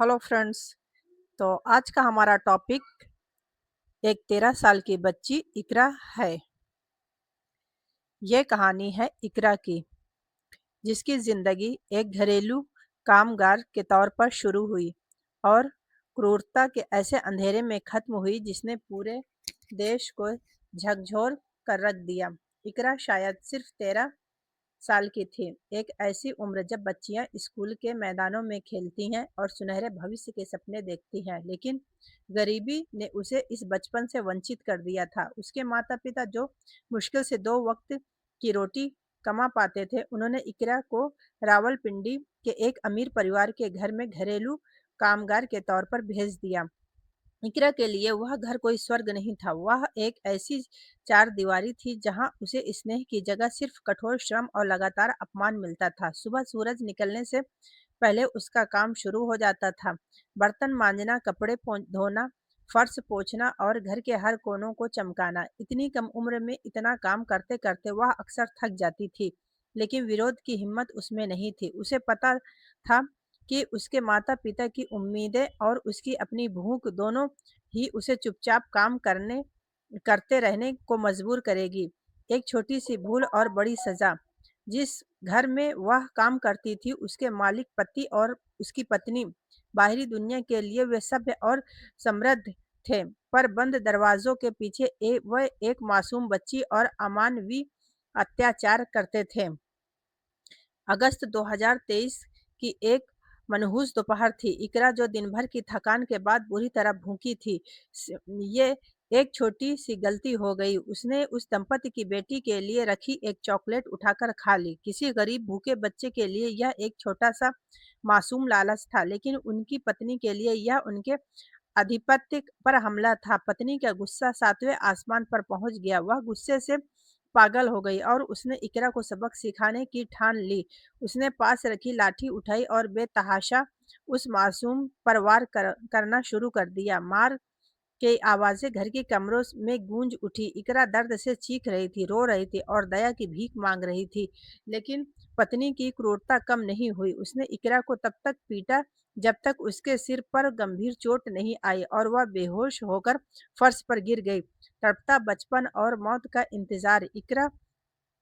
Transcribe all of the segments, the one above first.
Hello friends. तो आज का हमारा टॉपिक एक 13 साल की बच्ची इकरा है। ये कहानी है इकरा की, जिसकी जिंदगी एक घरेलू कामगार के तौर पर शुरू हुई और क्रूरता के ऐसे अंधेरे में खत्म हुई जिसने पूरे देश को झकझोर कर रख दिया। इकरा शायद सिर्फ 13 साल की थी। एक ऐसी उम्र जब बच्चियां स्कूल के मैदानों में खेलती हैं और सुनहरे भविष्य के सपने देखती हैं, लेकिन गरीबी ने उसे इस बचपन से वंचित कर दिया था। उसके माता पिता, जो मुश्किल से 2 वक्त की रोटी कमा पाते थे, उन्होंने इकरा को रावलपिंडी के एक अमीर परिवार के घर में घरेलू कामगार के तौर पर भेज दिया। इकरा के लिए वह घर कोई स्वर्ग नहीं था। वह एक ऐसी चार दीवारी थी जहां उसे स्नेह की जगह सिर्फ कठोर श्रम और लगातार अपमान मिलता था। सुबह सूरज निकलने से पहले उसका काम शुरू हो जाता था। बर्तन मांजना, कपड़े धोना, फर्श पोंछना और घर के हर कोनों को चमकाना। इतनी कम उम्र में इतना काम करते करते वह अक्सर थक जाती थी, लेकिन विरोध की हिम्मत उसमें नहीं थी। उसे पता था कि उसके माता पिता की उम्मीदें और उसकी अपनी भूख दोनों ही उसे चुपचाप काम करते रहने को मजबूर करेगी। एक छोटी सी भूल और बड़ी सजा। जिस घर में वह काम करती थी, उसके मालिक पति और उसकी पत्नी बाहरी दुनिया के लिए वे सभ्य और समृद्ध थे, पर बंद दरवाजों के पीछे वह एक मासूम बच्ची और अमानवीय अत्याचार करते थे। अगस्त 2023 की एक मनहूस दोपहर थी। इकरा, जो दिन भर की थकान के बाद बुरी तरह भूखी थी, ये एक छोटी सी गलती हो गई। उसने उस दंपति की बेटी के लिए रखी एक चॉकलेट उठाकर खा ली। किसी गरीब भूखे बच्चे के लिए यह एक छोटा सा मासूम लालच था, लेकिन उनकी पत्नी के लिए यह उनके आधिपत्य पर हमला था। पत्नी का गुस्सा 7वें आसमान पर पहुंच गया। वह गुस्से से पागल हो गई और उसने इकरा को सबक सिखाने की ठान ली। उसने पास रखी लाठी उठाई और बेतहाशा उस मासूम पर करना शुरू कर दिया। मार की आवाजें घर के कमरों में गूंज उठी। इकरा दर्द से चीख रही थी, रो रही थी और दया की भीख मांग रही थी, लेकिन पत्नी की क्रूरता कम नहीं हुई। उसने इकरा को तब तक पीटा जब तक उसके सिर पर गंभीर चोट नहीं आई और वह बेहोश होकर फर्श पर गिर गई। तड़पता बचपन और मौत का इंतजार। इकरा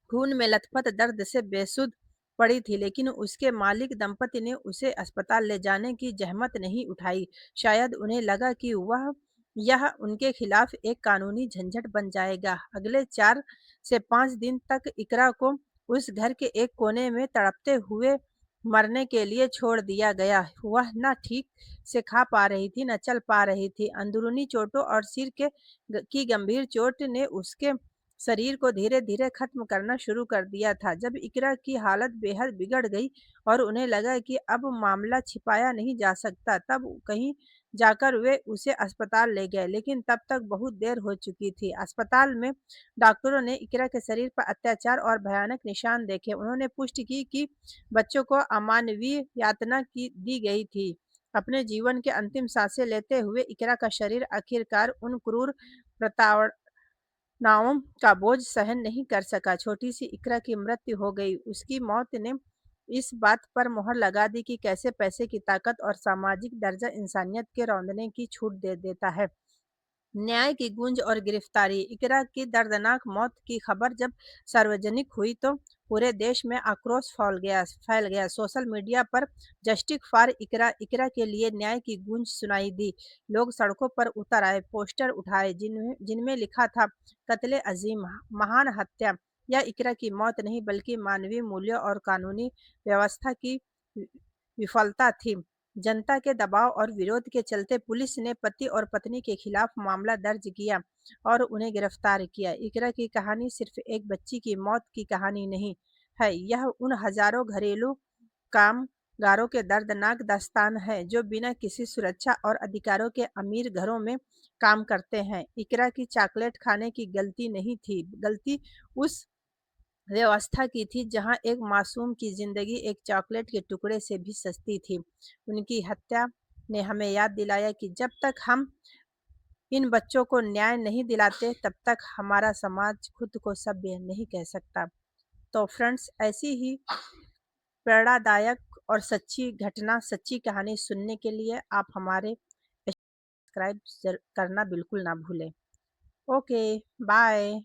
खून में लथपथ दर्द से बेसुध पड़ी थी, लेकिन उसके मालिक दंपति ने उसे अस्पताल ले जाने की जहमत नहीं उठाई। शायद उन्हें लगा कि वह यह उनके खिलाफ एक कानूनी झंझट बन जाएगा। अगले 4 से 5 दिन तक इकरा को उस घर के एक कोने में तड़पते हुए मरने के लिए छोड़ दिया गया। वह न ठीक से खा पा रही थी, न चल पा रही थी। अंदरूनी चोटों और सिर की गंभीर चोट ने उसके शरीर को धीरे धीरे खत्म करना शुरू कर दिया था। जब इकरा की हालत बेहद बिगड़ गई और उन्हें लगा कि अब मामला छिपाया नहीं जा सकता, तब कहीं जाकर वे उसे अस्पताल ले गए, लेकिन तब तक बहुत देर हो चुकी थी। अस्पताल में डॉक्टरों ने इकरा के शरीर पर अत्याचार और भयानक निशान देखे। उन्होंने पुष्टि की कि बच्चों को अमानवीय यातना की दी गई थी। अपने जीवन के अंतिम सांसें लेते हुए इकरा का शरीर आखिरकार उन क्रूर नावों का बोझ सहन नहीं कर सका। छोटी सी इकरा की मृत्यु हो गई। उसकी मौत ने इस बात पर मोहर लगा दी कि कैसे पैसे की ताकत और सामाजिक दर्जा इंसानियत के रौंदने की छूट दे देता है। न्याय की गूंज और गिरफ्तारी। इकरा की दर्दनाक मौत की खबर जब सार्वजनिक हुई तो पूरे देश में आक्रोश फैल गया। सोशल मीडिया पर जस्टिस फॉर इकरा, इकरा के लिए न्याय की गूंज सुनाई दी। लोग सड़कों पर उतर आए, पोस्टर उठाए जिनमें जिनमें लिखा था, कत्ले अजीम, महान हत्या। यह इकरा की मौत नहीं, बल्कि मानवीय मूल्यों और कानूनी व्यवस्था की विफलता थी। जनता के दबाव और विरोध के चलते पुलिस ने पति और पत्नी के खिलाफ मामला दर्ज किया और उन्हें गिरफ्तार किया। इकरा की कहानी सिर्फ एक बच्ची की मौत की कहानी नहीं है, यह उन हजारों घरेलू कामगारों के दर्दनाक दास्तान है जो बिना किसी सुरक्षा और अधिकारों के अमीर घरों में काम करते हैं। इकरा की चॉकलेट खाने की गलती नहीं थी, गलती उस व्यवस्था की थी जहां एक मासूम की जिंदगी एक चॉकलेट के टुकड़े से भी सस्ती थी। उनकी हत्या ने हमें याद दिलाया कि जब तक हम इन बच्चों को न्याय नहीं दिलाते, तब तक हमारा समाज खुद को सभ्य नहीं कह सकता। तो फ्रेंड्स, ऐसी ही प्रेरणादायक और सच्ची घटना, सच्ची कहानी सुनने के लिए आप हमारे सब्सक्राइब करना बिल्कुल ना भूलें। Okay, bye.